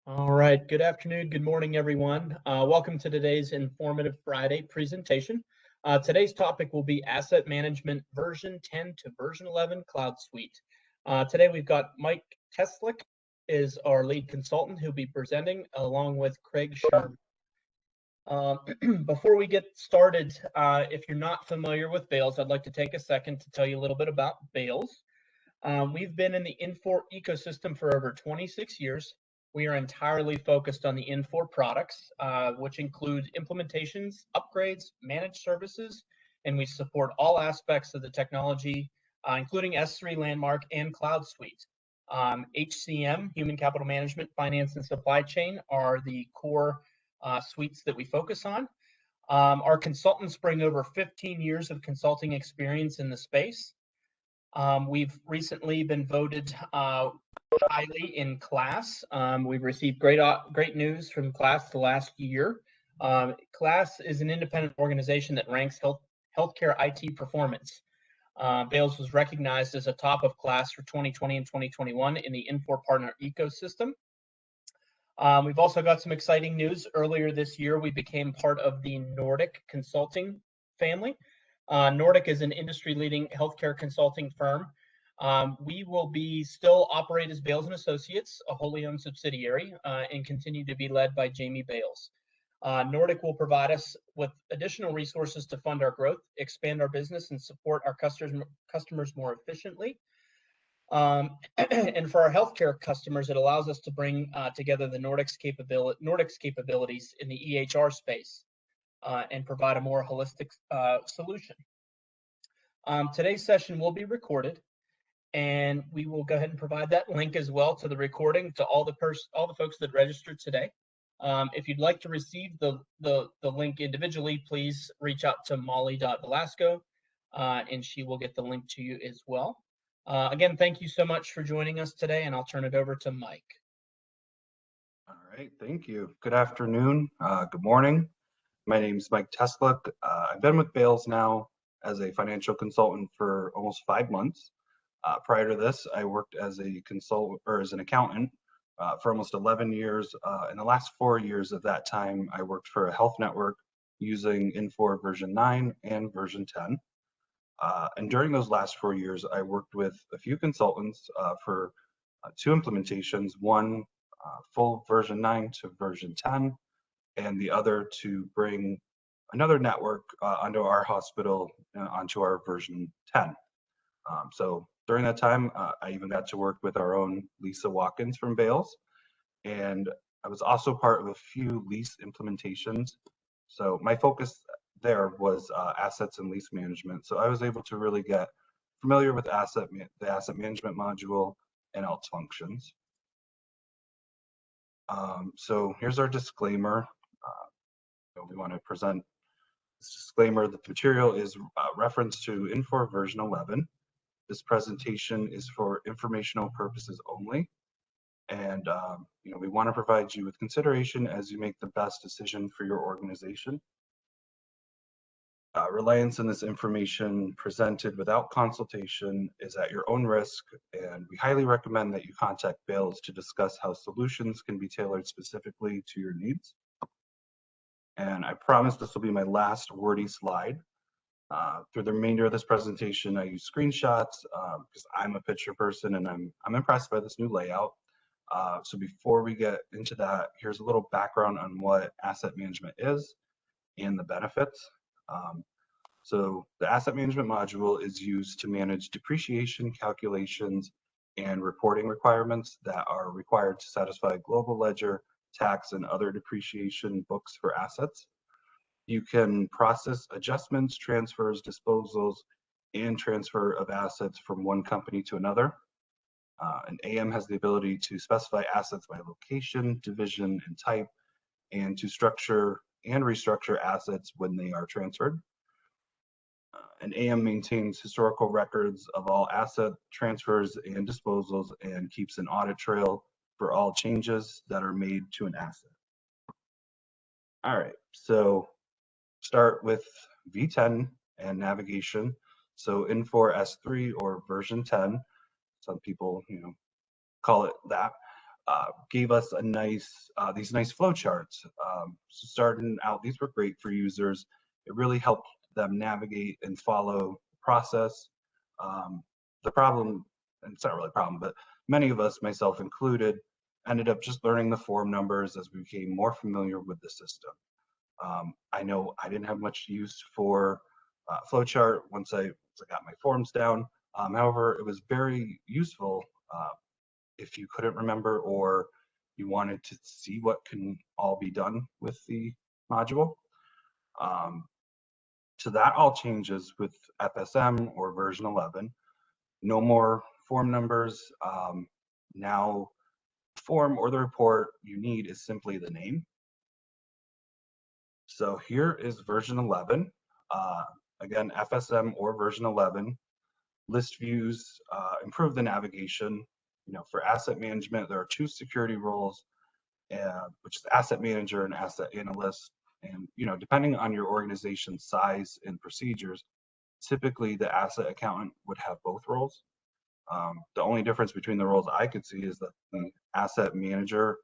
All right, good afternoon, good morning, everyone. Welcome to today's Informative Friday presentation. Today's topic will be Asset Management version 10 to version 11 Cloud Suite. Today we've got Mike Tesluk is our lead consultant who'll be presenting along with Craig Sherman. Before we get started, if you're not familiar with Bales, I'd like to take a second to tell you a little bit about Bales. We've been in the Infor ecosystem for over 26 years. We are entirely focused on the Infor products, which include implementations, upgrades, managed services, and we support all aspects of the technology, including S3 Landmark and Cloud Suite. HCM, Human Capital Management, Finance, and Supply Chain are the core suites that we focus on. Our consultants bring over 15 years of consulting experience in the space. We've recently been voted highly in KLAS. We've received great news from KLAS the last year. KLAS is an independent organization that ranks healthcare IT performance. Bales was recognized as a top of class for 2020 and 2021 in the Infor partner ecosystem. We've also got some exciting news. Earlier this year, we became part of the Nordic Consulting family. Nordic is an industry-leading healthcare consulting firm. We will be still operate as Bales & Associates, a wholly owned subsidiary, and continue to be led by Jamie Bales. Nordic will provide us with additional resources to fund our growth, expand our business, and support our customers more efficiently. And for our healthcare customers, it allows us to bring together the Nordic's capabilities in the EHR space and provide a more holistic solution. Today's session will be recorded, and we will go ahead and provide that link as well to the recording to all the folks that registered today. If you'd like to receive the link individually, please reach out to molly.velasco, and she will get the link to you as well. Again, thank you so much for joining us today, and I'll turn it over to Mike. All right, thank you. Good afternoon, good morning. My name is Mike Tesluk. I've been with Bales now as a financial consultant for almost 5 months. Prior to this, I worked as a consultant or as an accountant for almost 11 years. In the last 4 years of that time, I worked for a health network using Infor version 9 and version 10. And during those last 4 years, I worked with a few consultants for 2 implementations, one full version 9 to version 10, and the other to bring another network onto our hospital, onto our version 10. So during that time, I even got to work with our own Lisa Watkins from Bales, and I was also part of a few lease implementations. So my focus there was assets and lease management. So I was able to really get familiar with the asset management module and its functions. So here's our disclaimer. We want to present this disclaimer. The material is reference to Infor version 11. This presentation is for informational purposes only, and we want to provide you with consideration as you make the best decision for your organization. Reliance on this information presented without consultation is at your own risk, and we highly recommend that you contact Bales to discuss how solutions can be tailored specifically to your needs. And I promise this will be my last wordy slide. Through the remainder of this presentation, I use screenshots because I'm a picture person and I'm impressed by this new layout. So before we get into that, here's a little background on what asset management is and the benefits. So the asset management module is used to manage depreciation calculations and reporting requirements that are required to satisfy global ledger, tax, and other depreciation books for assets. You can process adjustments, transfers, disposals, and transfer of assets from one company to another. An AM has the ability to specify assets by location, division, and type, and to structure and restructure assets when they are transferred. An AM maintains historical records of all asset transfers and disposals and keeps an audit trail for all changes that are made to an asset. All right, so start with v10 and navigation. So Infor S3 or version 10, some people call it that. gave us a nice these nice flow charts. So starting out, these were great for users. It really helped them navigate and follow the process. The problem, and it's not really a problem, but many of us, myself included, ended up just learning the form numbers as we became more familiar with the system. I know I didn't have much use for flowchart once I got my forms down. However, it was very useful if you couldn't remember or you wanted to see what can all be done with the module. So that all changes with FSM or version 11. No more form numbers. Now, form or the report you need is simply the name. So here is version 11. Again, FSM or version 11. List views improve the navigation. For asset management, there are two security roles, which is asset manager and asset analyst. And depending on your organization's size and procedures, typically the asset accountant would have both roles. The only difference between the roles I could see is that the asset manager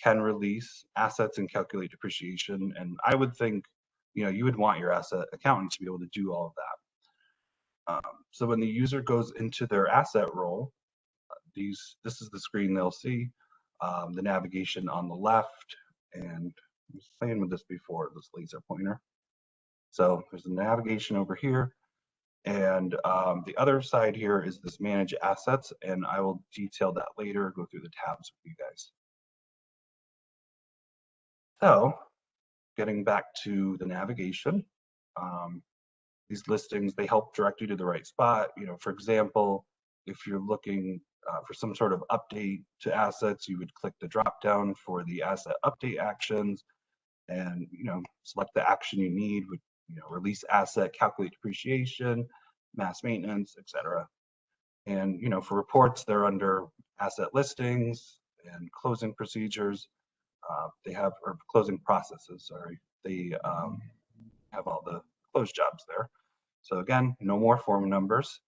can release assets and calculate depreciation. And I would think, you would want your asset accountant to be able to do all of that. So when the user goes into their asset role, this is the screen they'll see, the navigation on the left, and I was playing with this before, this laser pointer. So there's the navigation over here, and the other side here is this manage assets, and I will detail that later, go through the tabs with you guys. So getting back to the navigation, these listings, they help direct you to the right spot. For example, if you're looking for some sort of update to assets, you would click the drop down for the asset update actions and select the action you need with release asset, calculate depreciation, mass maintenance, etc. And for reports, they're under asset listings and closing procedures. They have, or closing processes, sorry. They have all the closed jobs there. So again, no more form numbers.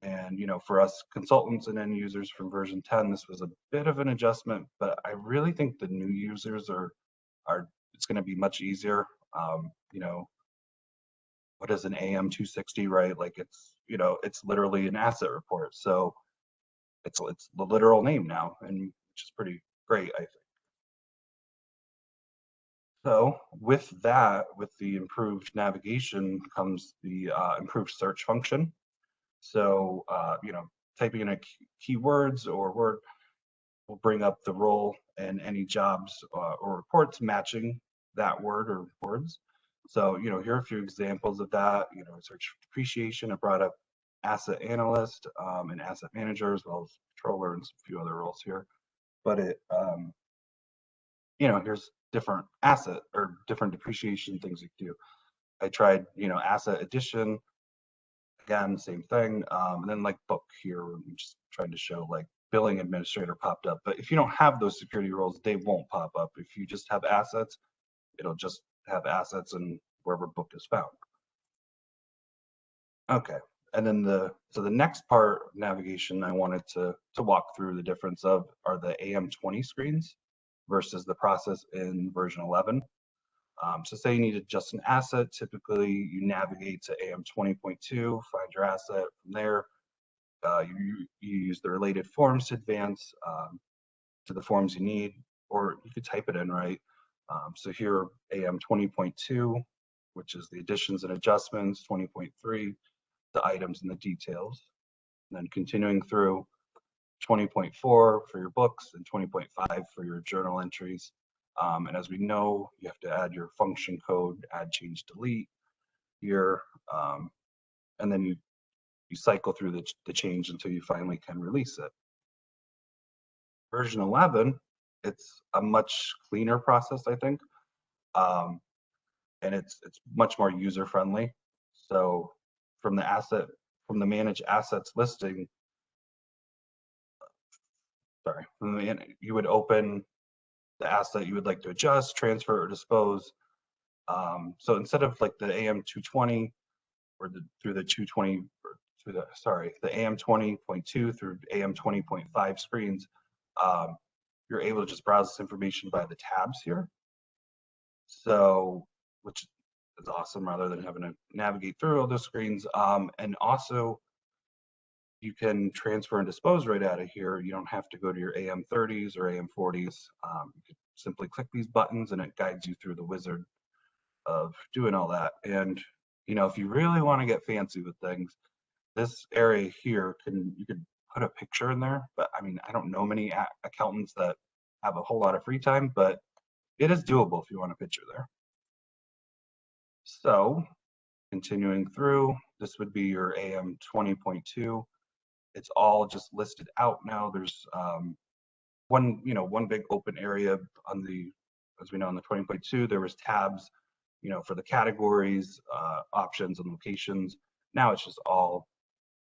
And for us consultants and end users from version 10, this was a bit of an adjustment, but I really think the new users it's going to be much easier. What is an AM 260, right? Like it's literally an asset report. So it's the literal name now, and which is pretty great, I think. So with that, with the improved navigation comes the improved search function. So, typing in keywords or word will bring up the role and any jobs or reports matching that word or words. So, here are a few examples of that. Search depreciation, it brought up asset analyst and asset manager, as well as controller and a few other roles here. But it, here's different asset or different depreciation things you can do. I tried, asset addition, again, same thing. And then like book here, I'm just trying to show like billing administrator popped up. But if you don't have those security roles, they won't pop up. If you just have assets, it'll just have assets and wherever book is found. Okay. And then the next part of navigation I wanted to walk through the difference of are the AM20 screens versus the process in version 11. So say you needed just an asset, typically you navigate to AM 20.2, find your asset. From there, you use the related forms to advance to the forms you need, or you could type it in, right? So here, AM 20.2, which is the additions and adjustments, 20.3, the items and the details. And then continuing through 20.4 for your books and 20.5 for your journal entries. And as we know, you have to add your function code, add, change, delete here, and then you cycle through the change until you finally can release it. Version 11, it's a much cleaner process, I think, and it's much more user friendly. So from the manage assets listing, you would open the asset you would like to adjust, transfer, or dispose. So instead of like the AM 220 or through the 220 or through the AM 20.2 through AM 20.5 screens, you're able to just browse this information by the tabs here. So, which is awesome rather than having to navigate through all those screens. And also, you can transfer and dispose right out of here. You don't have to go to your AM30s or AM40s. You can simply click these buttons and it guides you through the wizard of doing all that. And if you really want to get fancy with things, this area here you could put a picture in there. But I mean, I don't know many accountants that have a whole lot of free time, but it is doable if you want a picture there. So continuing through, this would be your AM 20.2. It's all just listed out now. There's one big open area on the, as we know, on the 20.2, there was tabs, for the categories, options, and locations. Now it's just all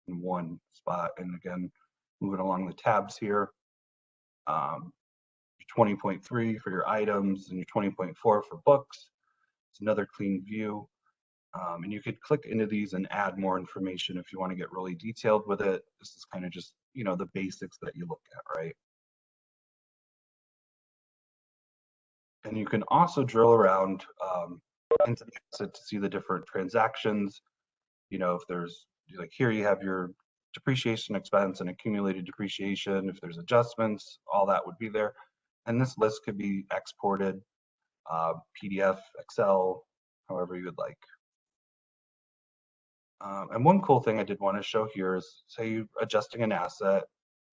in one spot. And again, moving along the tabs here, your 20.3 for your items and your 20.4 for books. It's another clean view. And you could click into these and add more information if you want to get really detailed with it. This is kind of just, the basics that you look at, right? And you can also drill around into the asset to see the different transactions. If there's, like here you have your depreciation expense and accumulated depreciation. If there's adjustments, all that would be there. And this list could be exported, PDF, Excel, however you would like. And one cool thing I did want to show here is, say you're adjusting an asset,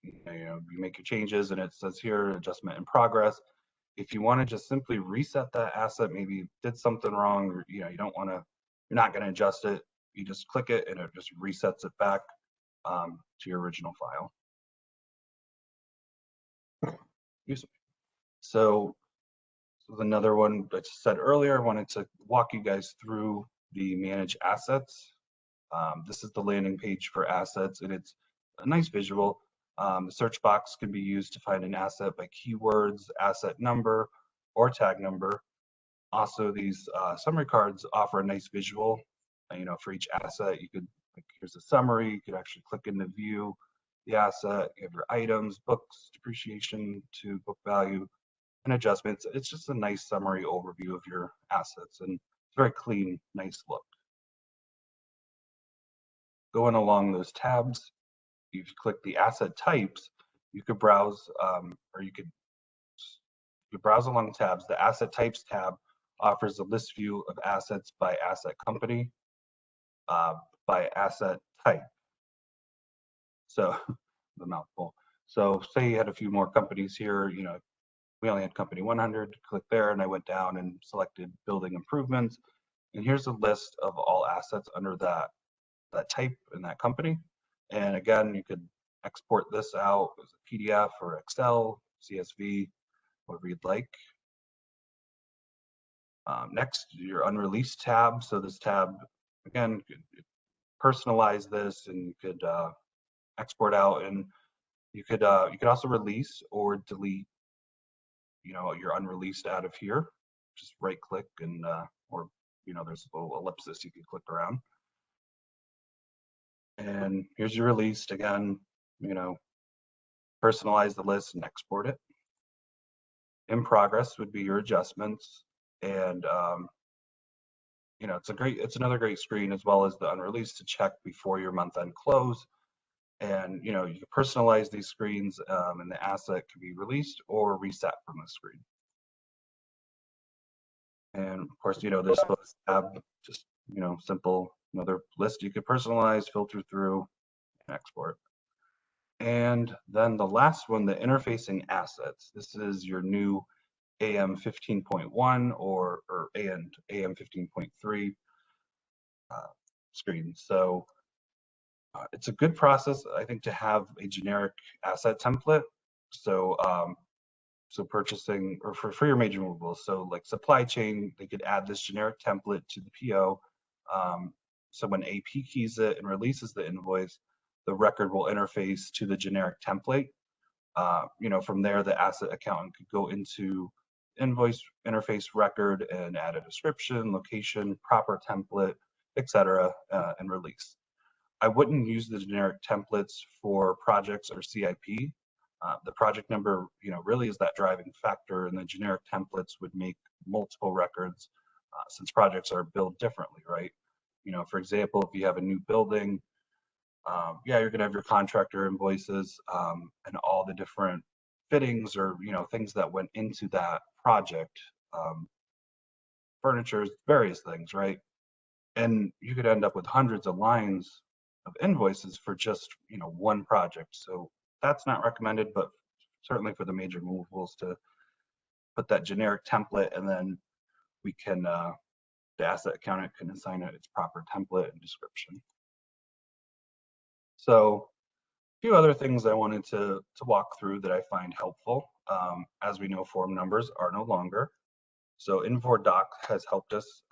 you make your changes and it says here, adjustment in progress. If you want to just simply reset that asset, maybe you did something wrong, or you're not going to adjust it, you just click it and it just resets it back to your original file. So another one I said earlier, I wanted to walk you guys through the manage assets. This is the landing page for assets, and it's a nice visual. The search box can be used to find an asset by keywords, asset number, or tag number. Also, these summary cards offer a nice visual. For each asset, you could, here's a summary. You could actually click into view the asset. You have your items, books, depreciation to book value, and adjustments. It's just a nice summary overview of your assets, and it's very clean, nice look. Going along those tabs, if you click the asset types, you could browse, or you could browse along tabs. The asset types tab offers a list view of assets by asset company, by asset type. So the mouthful. So say you had a few more companies here, we only had company 100, click there, and I went down and selected building improvements. And here's a list of all assets under that type in that company. And again, you could export this out as a PDF or Excel, CSV, whatever you'd like. Next, your Unreleased tab. So this tab, again, you could personalize this, and you could export out, and you could also release or delete, your Unreleased out of here. Just right-click and or there's a little ellipsis you can click around. And here's your Released again. Personalize the list and export it. In progress would be your adjustments, and it's another great screen, as well as the Unreleased, to check before your month-end close. And you can personalize these screens, and the asset can be released or reset from the screen. And of course, there's this tab, just simple, another list you could personalize, filter through, and export. And then the last one, the interfacing assets. This is your new AM 15.1 or AM 15.3 screen. So it's a good process, I think, to have a generic asset template. So so purchasing, or for your major movables, so like supply chain, they could add this generic template to the PO. So when AP keys it and releases the invoice, the record will interface to the generic template. From there, the asset accountant could go into invoice interface record and add a description, location, proper template, etc., and release. I wouldn't use the generic templates for projects or CIP. The project number, really is that driving factor, and the generic templates would make multiple records since projects are billed differently, right? For example, if you have a new building, yeah, you're going to have your contractor invoices and all the different fittings or things that went into that project, furniture, various things, right? And you could end up with hundreds of lines of invoices for just one project. So that's not recommended, but certainly for the major movables to put that generic template, and then we can the asset accountant can assign it its proper template and description. So a few other things I wanted to walk through that I find helpful. As we know, form numbers are no longer. So Infor Doc has helped us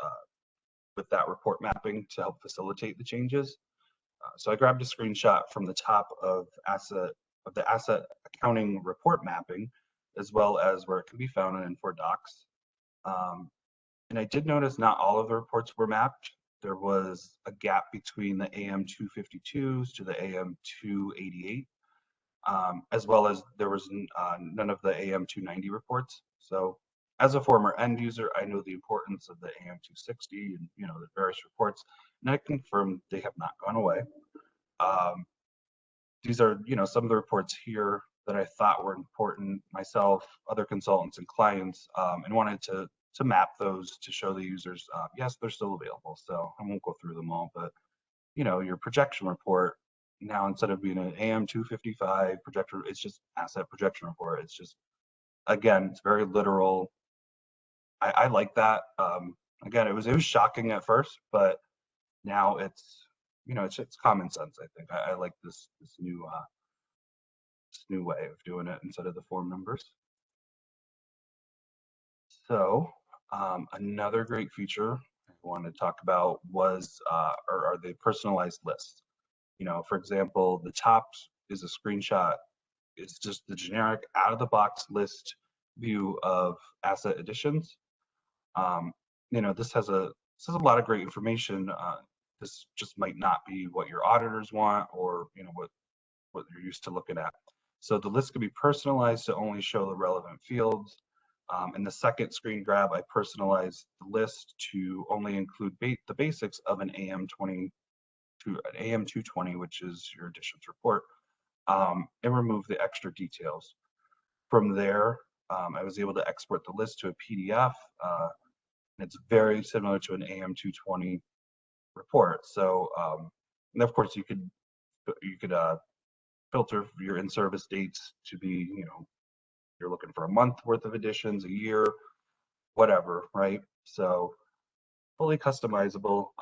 with that report mapping to help facilitate the changes. So I grabbed a screenshot from the top of the asset accounting report mapping, as well as where it can be found in Infor Docs. And I did notice not all of the reports were mapped. There was a gap between the AM252s to the AM288, as well as there was none of the AM290 reports. So as a former end user, I know the importance of the AM260 and the various reports, and I confirm they have not gone away. These are some of the reports here that I thought were important, myself, other consultants and clients, and wanted to map those to show the users, yes, they're still available. So I won't go through them all, but your projection report now, instead of being an AM255 projector, it's just asset projection report. It's just, again, it's very literal. I like that. Again, it was shocking at first, but now it's it's common sense. I think I like this new way of doing it instead of the form numbers. So another great feature I wanted to talk about was are the personalized lists. For example, the top is a screenshot. It's just the generic out of the box list view of asset additions. This has a lot of great information. This just might not be what your auditors want, or what you're used to looking at. So the list can be personalized to only show the relevant fields. In the second screen grab, I personalized the list to only include the basics of an AM220, which is your additions report, and remove the extra details. From there, I was able to export the list to a PDF. And it's very similar to an AM220 report. So, and of course, you could filter your in-service dates to be, you're looking for a month worth of additions, a year, whatever, right? So fully customizable.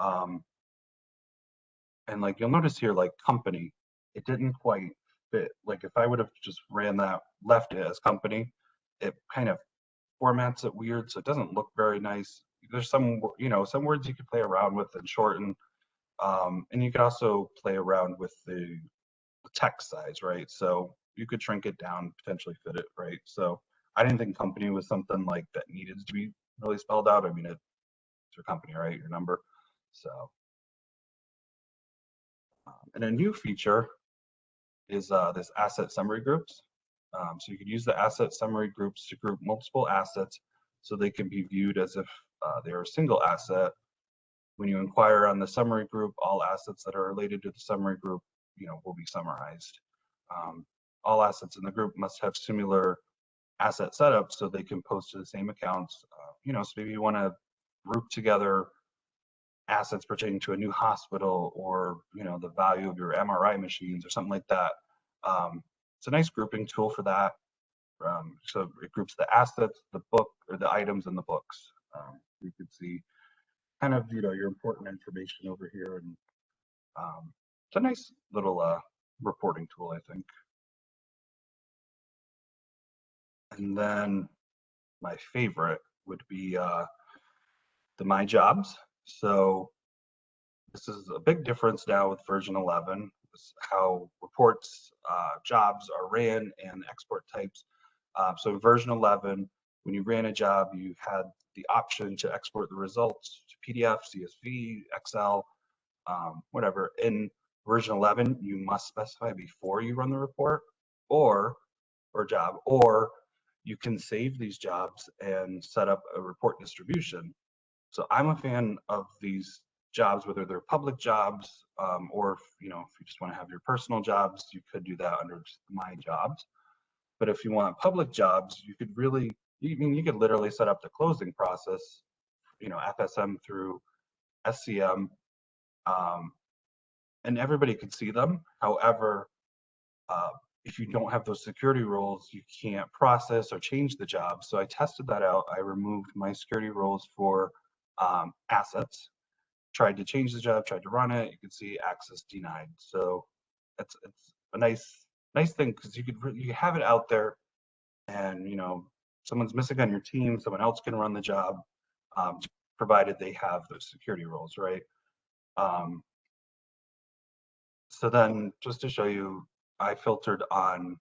And like you'll notice here, like company, it didn't quite fit. Like if I would have just left it as company, it kind of formats it weird, so it doesn't look very nice. There's some words you could play around with and shorten, and you could also play around with the text size, right? So you could shrink it down, potentially fit it, right? So I didn't think company was something like that needed to be really spelled out. I mean, it's your company, right? Your number. So, and a new feature is this asset summary groups. So you could use the asset summary groups to group multiple assets so they can be viewed as if they are a single asset. When you inquire on the summary group, all assets that are related to the summary group, will be summarized. All assets in the group must have similar asset setup so they can post to the same accounts. So maybe you want to group together assets pertaining to a new hospital, or the value of your MRI machines or something like that. It's a nice grouping tool for that. So it groups the assets, the book, or the items in the books. You can see kind of your important information over here, and it's a nice little reporting tool, I think. And then my favorite would be the My Jobs. So this is a big difference now with version 11. How reports, jobs are ran, and export types. So in version 11, when you ran a job, you had the option to export the results to PDF, CSV, Excel, whatever. In version 11, you must specify before you run the report, or or job, or you can save these jobs and set up a report distribution. So I'm a fan of these jobs, whether they're public jobs, or if you just want to have your personal jobs, you could do that under My Jobs. But if you want public jobs, you could really, you could literally set up the closing process, FSM through SCM, and everybody could see them. However, if you don't have those security roles, you can't process or change the job. So I tested that out. I removed my security roles for assets, tried to change the job, tried to run it. You can see access denied. So it's a nice thing, because you have it out there, and someone's missing on your team, someone else can run the job, provided they have those security roles, right? So then, just to show you, I filtered on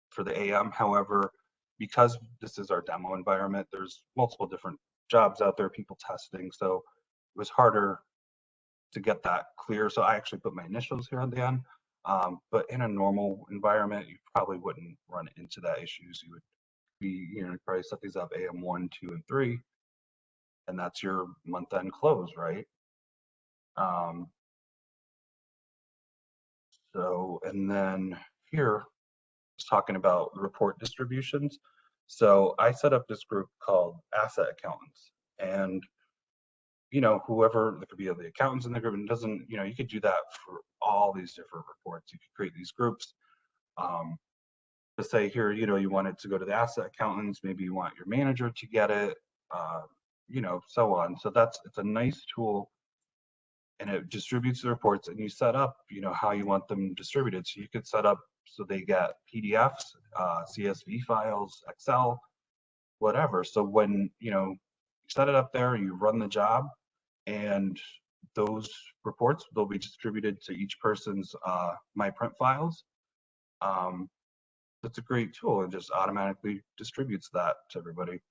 for the AM. However, because this is our demo environment, there's multiple different jobs out there, people testing, so it was harder to get that clear. So I actually put my initials here on the end. But in a normal environment, you probably wouldn't run into that issues. You would be, probably set these up AM 1, 2, and 3, and that's your month-end close, right? So, and then here, it's talking about report distributions. So I set up this group called Asset Accountants, and whoever, there could be the accountants in the group, and it doesn't, you could do that for all these different reports. You could create these groups to say here, you want it to go to the asset accountants, maybe you want your manager to get it, so on. So it's a nice tool, and it distributes the reports, and you set up, how you want them distributed. So you could set up so they get PDFs, CSV files, Excel, whatever. So when, you set it up there, you run the job, and those reports, they'll be distributed to each person's My Print files. It's a great tool, and just automatically distributes that to everybody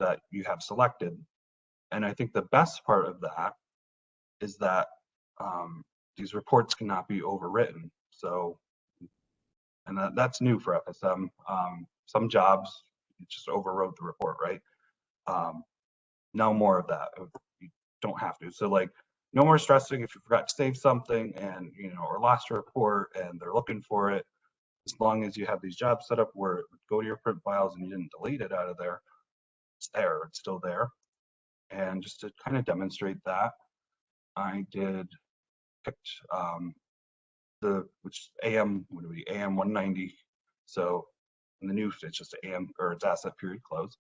that you have selected. And I think the best part of that is that these reports cannot be overwritten. So, and that's new for FSM. Some jobs, you just overwrote the report, right? No more of that. You don't have to. So like, no more stressing if you forgot to save something, and or lost a report and they're looking for it. As long as you have these jobs set up where it would go to your print files and you didn't delete it out of there, it's there, it's still there. And just to kind of demonstrate that, I picked which AM, what do we, AM 190. So in the new, it's just AM, or it's asset period close.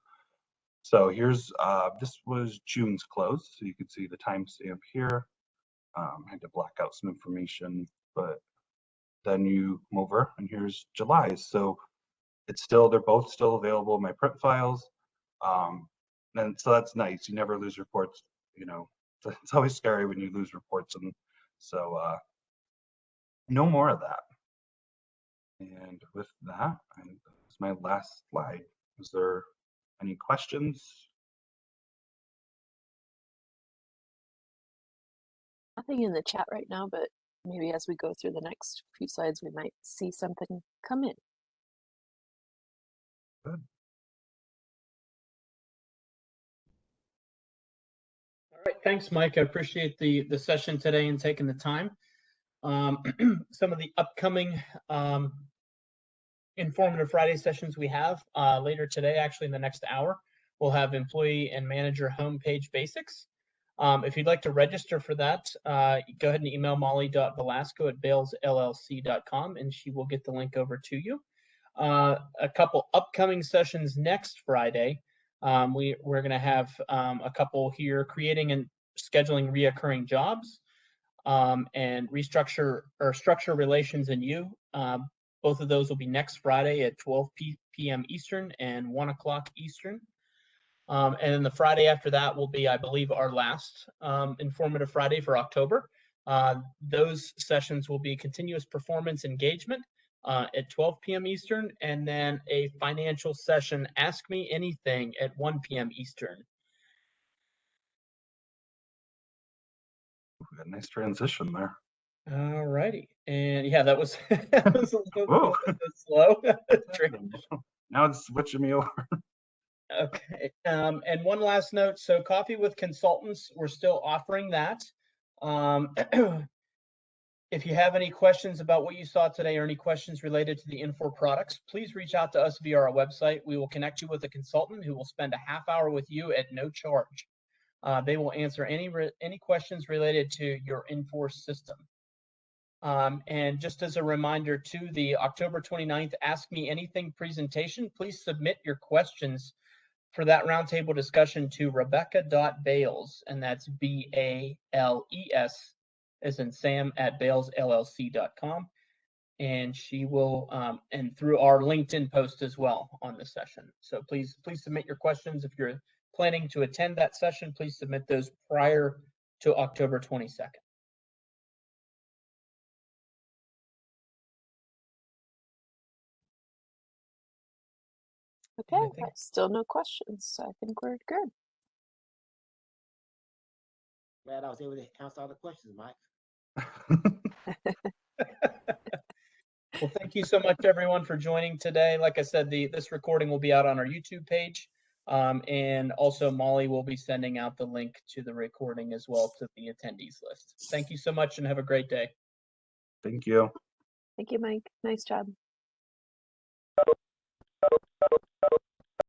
So here's, this was June's close. So you can see the timestamp here. I had to black out some information, but then you come over and here's July's. So they're both still available in my print files. And so that's nice. You never lose reports, it's always scary when you lose reports. And so no more of that. And with that, that's my last slide. Is there any questions? Nothing in the chat right now, but maybe as we go through the next few slides, we might see something come in. Good. All right, thanks, Mike. I appreciate the session today and taking the time. Some of the upcoming informative Friday sessions we have later today, actually in the next hour, we'll have employee and manager homepage basics. If you'd like to register for that, go ahead and email molly.velasco@balesllc.com, and she will get the link over to you. A couple upcoming sessions next Friday. We're going to have a couple here, creating and scheduling reoccurring jobs, and restructure or structure relations in you. Both of those will be next Friday at 12 p.m. Eastern and 1 o'clock Eastern. And then the Friday after that will be, I believe, our last informative Friday for October. Those sessions will be continuous performance engagement at 12 p.m. Eastern, and then a financial session, Ask Me Anything, at 1 p.m. Eastern. We got a nice transition there. All righty. And yeah, that was, that was a little bit slow. Now it's switching me over. Okay. And one last note. So coffee with consultants, we're still offering that. If you have any questions about what you saw today or any questions related to the Infor products, please reach out to us via our website. We will connect you with a consultant who will spend a half hour with you at no charge. They will answer any questions related to your Infor system. And just as a reminder to the October 29th Ask Me Anything presentation, please submit your questions for that roundtable discussion to Rebecca.Bales, and that's BALES, as in Sam, at balesllc.com. And she will, and through our LinkedIn post as well on the session. So please submit your questions. If you're planning to attend that session, please submit those prior to October 22nd. Okay, still no questions, so I think we're good. Glad I was able to answer all the questions, Mike. Well, thank you so much, everyone, for joining today. Like I said, this recording will be out on our YouTube page. And also Molly will be sending out the link to the recording as well to the attendees list. Thank you so much and have a great day. Thank you. Thank you, Mike. Nice job.